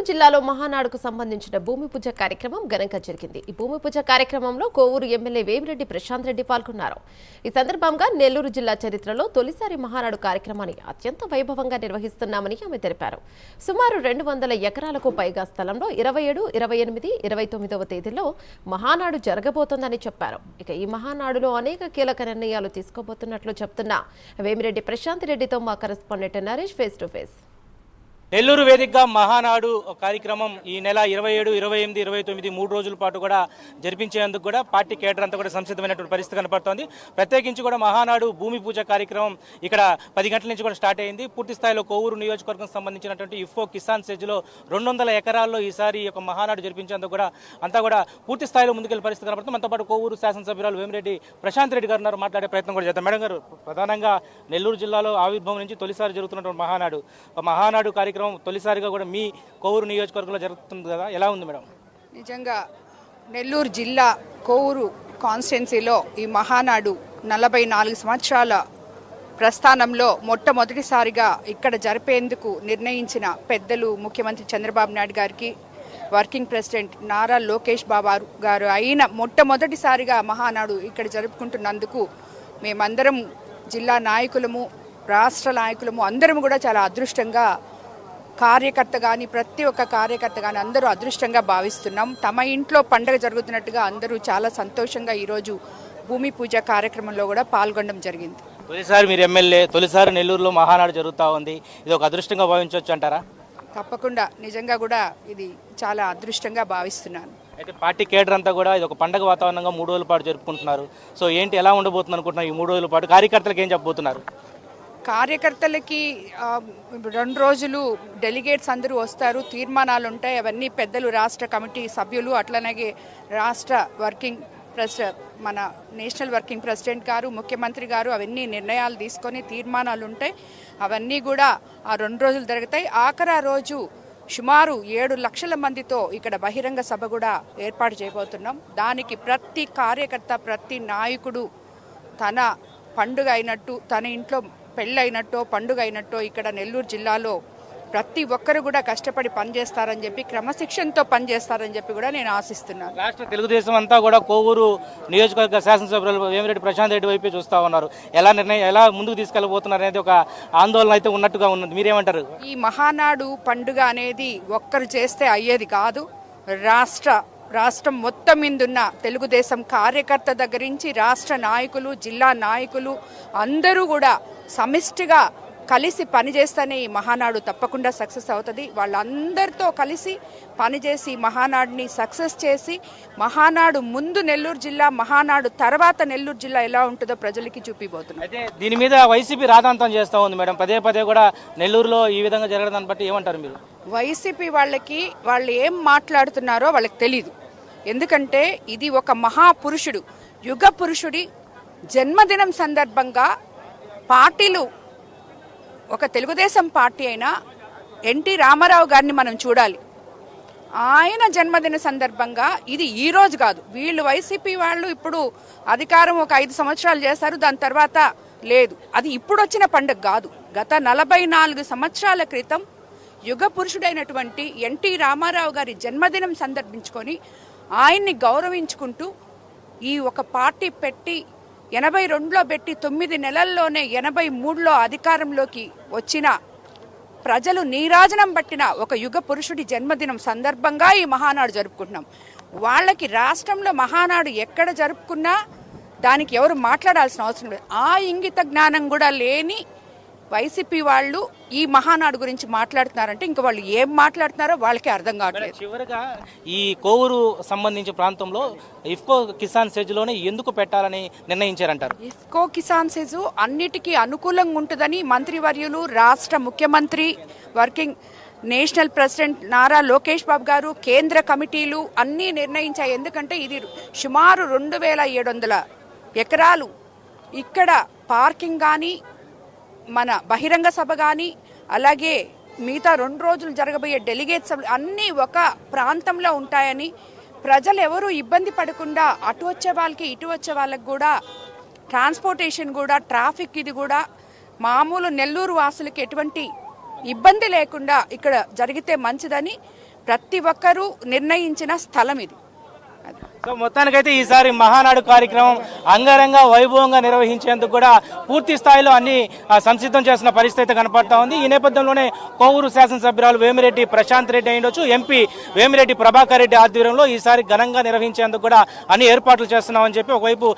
జిల్లాలో మహానాడుకు సంబంధించిన భూమి పూజ కార్యక్రమం ఘనంగా జరిగింది. ఈ భూమి పూజ కార్యక్రమంలో కోవూరు ఎమ్మెల్యే వేమిరెడ్డి ప్రశాంత్ రెడ్డి పాల్గొన్నారు. ఈ సందర్భంగా నెల్లూరు జిల్లా చరిత్రలో తొలిసారి మహానాడు కార్యక్రమాన్ని అత్యంత వైభవంగా నిర్వహిస్తున్నామని ఆమె తెలిపారు. సుమారు 200 ఎకరాలకు పైగా స్థలంలో 27, 28, 29వ తేదీల్లో మహానాడు జరగబోతోందని చెప్పారు. ఇక ఈ మహానాడులో అనేక కీలక నిర్ణయాలు తీసుకోబోతున్నట్లు చెప్తున్న వేమిరెడ్డి ప్రశాంత్ రెడ్డితో మా correspondent Naresh face to face. Nellore వేదికగా మహానాడు కార్యక్రమం ఈ నెల 27, 28, 29 3 రోజుల పాటు కూడా జరిపించేందుకు కూడా పార్టీ కేడర్ అంతా కూడా సంసిద్ధమైనటువంటి పరిస్థితి కనపడుతోంది. ప్రత్యేకించి కూడా మహానాడు భూమి పూజ కార్యక్రమం ఇక్కడ 10 గంటల నుంచి కూడా స్టార్ట్ అయింది. పూర్తి స్థాయిలో కోవూరు నియోజకవర్గం సంబంధించినటువంటి ఇఫ్కో కిసాన్ సెజ్లో 200 ఎకరాల్లో ఈసారి ఈ యొక్క మహానాడు జరిపించేందుకు కూడా అంతా కూడా పూర్తి స్థాయిలో ముందుకెళ్లే పరిస్థితి కనపడుతుంది. మనతో పాటు కోవూరు శాసనసభ్యురాలు వేమిరెడ్డి ప్రశాంత్ రెడ్డి గారు ఉన్నారు. మాట్లాడే ప్రయత్నం కూడా చేద్దాం. మేడం గారు, ప్రధానంగా నెల్లూరు జిల్లాలో ఆవిర్భావం నుంచి తొలిసారి జరుగుతున్నటువంటి మహానాడు కార్యక్రమం తొలిసారిగా కూడా మీ కోవూరు నియోజకవర్గంలో జరుగుతుంది కదా, ఎలా ఉంది మేడం? నిజంగా నెల్లూరు జిల్లా కోవూరు కాన్స్టిట్యున్సీలో ఈ మహానాడు 44 సంవత్సరాల ప్రస్థానంలో మొట్టమొదటిసారిగా ఇక్కడ జరిపేందుకు నిర్ణయించిన పెద్దలు ముఖ్యమంత్రి చంద్రబాబు నాయుడు గారికి, వర్కింగ్ ప్రెసిడెంట్ నారా లోకేష్ బాబు గారు అయిన మొట్టమొదటిసారిగా మహానాడు ఇక్కడ జరుపుకుంటున్నందుకు మేమందరం జిల్లా నాయకులము, రాష్ట్ర నాయకులము అందరం కూడా చాలా అదృష్టంగా, కార్యకర్త కానీ ప్రతి ఒక్క కార్యకర్త కానీ అందరూ అదృష్టంగా భావిస్తున్నాం. తమ ఇంట్లో పండుగ జరుగుతున్నట్టుగా అందరూ చాలా సంతోషంగా ఈరోజు భూమి పూజ కార్యక్రమంలో కూడా పాల్గొనడం జరిగింది. తొలిసారి మీరు ఎమ్మెల్యే, తొలిసారి నెల్లూరులో మహానాడు జరుగుతూ ఉంది. ఇది ఒక అదృష్టంగా భావించవచ్చు అంటారా? తప్పకుండా, నిజంగా కూడా ఇది చాలా అదృష్టంగా భావిస్తున్నాను. అయితే పార్టీ కేడర్ అంతా కూడా ఇది ఒక పండుగ వాతావరణంగా 3 రోజుల పాటు జరుపుకుంటున్నారు. సో ఏంటి, ఎలా ఉండబోతుంది అనుకుంటున్నారు ఈ 3 రోజుల పాటు? కార్యకర్తలకు ఏం చెప్పబోతున్నారు? కార్యకర్తలకి 2 రోజులు డెలిగేట్స్ అందరూ వస్తారు, తీర్మానాలు ఉంటాయి. అవన్నీ పెద్దలు, రాష్ట్ర కమిటీ సభ్యులు, అట్లనే రాష్ట్ర వర్కింగ్ ప్రెసిడెంట్, మన నేషనల్ వర్కింగ్ ప్రెసిడెంట్ గారు, ముఖ్యమంత్రి గారు అవన్నీ నిర్ణయాలు తీసుకొని తీర్మానాలు ఉంటాయి. అవన్నీ కూడా ఆ 2 రోజులు జరుగుతాయి. ఆఖరి రోజు సుమారు 7 లక్షల మందితో ఇక్కడ బహిరంగ సభ కూడా ఏర్పాటు చేయబోతున్నాం. దానికి ప్రతి కార్యకర్త, ప్రతి నాయకుడు తన పండుగ అయినట్టు, తన ఇంట్లో పెళ్ళైనట్టో పండుగ అయినట్టో ఇక్కడ నెల్లూరు జిల్లాలో ప్రతి ఒక్కరు కూడా కష్టపడి పనిచేస్తారని చెప్పి, క్రమశిక్షణతో పనిచేస్తారని చెప్పి కూడా నేను ఆశిస్తున్నాను. రాష్ట్ర తెలుగుదేశం అంతా కూడా కోవూరు నియోజకవర్గ శాసనసభ్యులు వేమిరెడ్డి ప్రశాంత్ రెడ్డి వైపే చూస్తూ ఉన్నారు. ఎలా ముందుకు తీసుకెళ్లబోతున్నారు అనేది ఒక ఆందోళన అయితే ఉన్నట్టుగా ఉన్నది. మీరేమంటారు? ఈ మహానాడు పండుగ అనేది ఒక్కరు చేస్తే అయ్యేది కాదు. రాష్ట్రం మొత్తం మీదున్న తెలుగుదేశం కార్యకర్త దగ్గర నుంచి రాష్ట్ర నాయకులు, జిల్లా నాయకులు అందరూ కూడా సమిష్టిగా కలిసి పనిచేస్తేనే ఈ మహానాడు తప్పకుండా సక్సెస్ అవుతుంది. వాళ్ళందరితో కలిసి పనిచేసి మహానాడుని సక్సెస్ చేసి, మహానాడు ముందు నెల్లూరు జిల్లా, మహానాడు తర్వాత నెల్లూరు జిల్లా ఎలా ఉంటుందో ప్రజలకి చూపిపోతున్నారు. అయితే దీని మీద వైసీపీ రాద్ధాంతం చేస్తూ ఉంది మేడం. పదే కూడా నెల్లూరులో ఈ విధంగా జరగడాన్ని బట్టి ఏమంటారు మీరు? వైసీపీ వాళ్ళు ఏం మాట్లాడుతున్నారో వాళ్ళకి తెలీదు. ఎందుకంటే ఇది ఒక మహాపురుషుడు, యుగ పురుషుడి జన్మదినం సందర్భంగా పార్టీలు, ఒక తెలుగుదేశం పార్టీ అయినా ఎన్టీ రామారావు గారిని మనం చూడాలి. ఆయన జన్మదిన సందర్భంగా ఇది ఈ రోజు కాదు. వీళ్ళు వైసీపీ వాళ్ళు ఇప్పుడు అధికారం ఒక 5 సంవత్సరాలు చేశారు, దాని తర్వాత లేదు. అది ఇప్పుడు వచ్చిన పండుగ కాదు. గత 44 సంవత్సరాల క్రితం యుగ పురుషుడైనటువంటి ఎన్టీ రామారావు గారి జన్మదినం సందర్భించుకొని ఆయన్ని గౌరవించుకుంటూ ఈ ఒక పార్టీ పెట్టి 82లో పెట్టి 9 నెలల్లోనే 83లో అధికారంలోకి వచ్చిన, ప్రజలు నీరాజనం పట్టిన ఒక యుగ పురుషుడి జన్మదినం సందర్భంగా ఈ మహానాడు జరుపుకుంటున్నాం. వాళ్ళకి రాష్ట్రంలో మహానాడు ఎక్కడ జరుపుకున్నా దానికి ఎవరు మాట్లాడాల్సిన అవసరం లేదు. ఆ ఇంగిత జ్ఞానం కూడా లేని వైసీపీ వాళ్ళు ఈ మహానాడు గురించి మాట్లాడుతున్నారంటే ఇంకా వాళ్ళు ఏం మాట్లాడుతున్నారో వాళ్ళకే అర్థం కావట్లేదు. చివరిగా ఈ కోవూరు సంబంధించిన ప్రాంతంలో ఇఫ్కో కిసాన్ సెజ్లోనే ఎందుకు పెట్టాలని నిర్ణయించారంటారు? ఇఫ్కో కిసాన్ సెజ్ అన్నిటికీ అనుకూలంగా ఉంటుందని మంత్రివర్యులు, రాష్ట్ర ముఖ్యమంత్రి, working national president Nara Lokesh Babu గారు, కేంద్ర కమిటీలు అన్నీ నిర్ణయించాయి. ఎందుకంటే ఇది సుమారు 2700 ఎకరాలు. ఇక్కడ పార్కింగ్ కానీ, మన బహిరంగ సభ కానీ, అలాగే మిగతా 2 రోజులు జరగబోయే డెలిగేట్ సభ అన్నీ ఒక ప్రాంతంలో ఉంటాయని, ప్రజలు ఎవరు ఇబ్బంది పడకుండా అటు వచ్చే వాళ్ళకి ఇటు వచ్చే వాళ్ళకి కూడా ట్రాన్స్పోర్టేషన్ కూడా, ట్రాఫిక్ ఇది కూడా మామూలు నెల్లూరు వాసులకి ఎటువంటి ఇబ్బంది లేకుండా ఇక్కడ జరిగితే మంచిదని ప్రతి ఒక్కరూ నిర్ణయించిన స్థలం ఇది. సో మొత్తానికైతే ఈసారి మహానాడు కార్యక్రమం అంగరంగ వైభవంగా నిర్వహించేందుకు కూడా పూర్తి స్థాయిలో అన్ని సంసిద్ధం చేసిన పరిస్థితి కనపడతా ఉంది. ఈ నేపథ్యంలోనే కోవూరు శాసనసభ్యురాలు వేమిరెడ్డి ప్రశాంత్ రెడ్డి అయ్యుండొచ్చు, ఎంపీ వేమిరెడ్డి ప్రభాకర్ రెడ్డి ఆధ్వర్యంలో ఈసారి ఘనంగా నిర్వహించేందుకు కూడా అన్ని ఏర్పాట్లు చేస్తున్నామని చెప్పి ఒకవైపు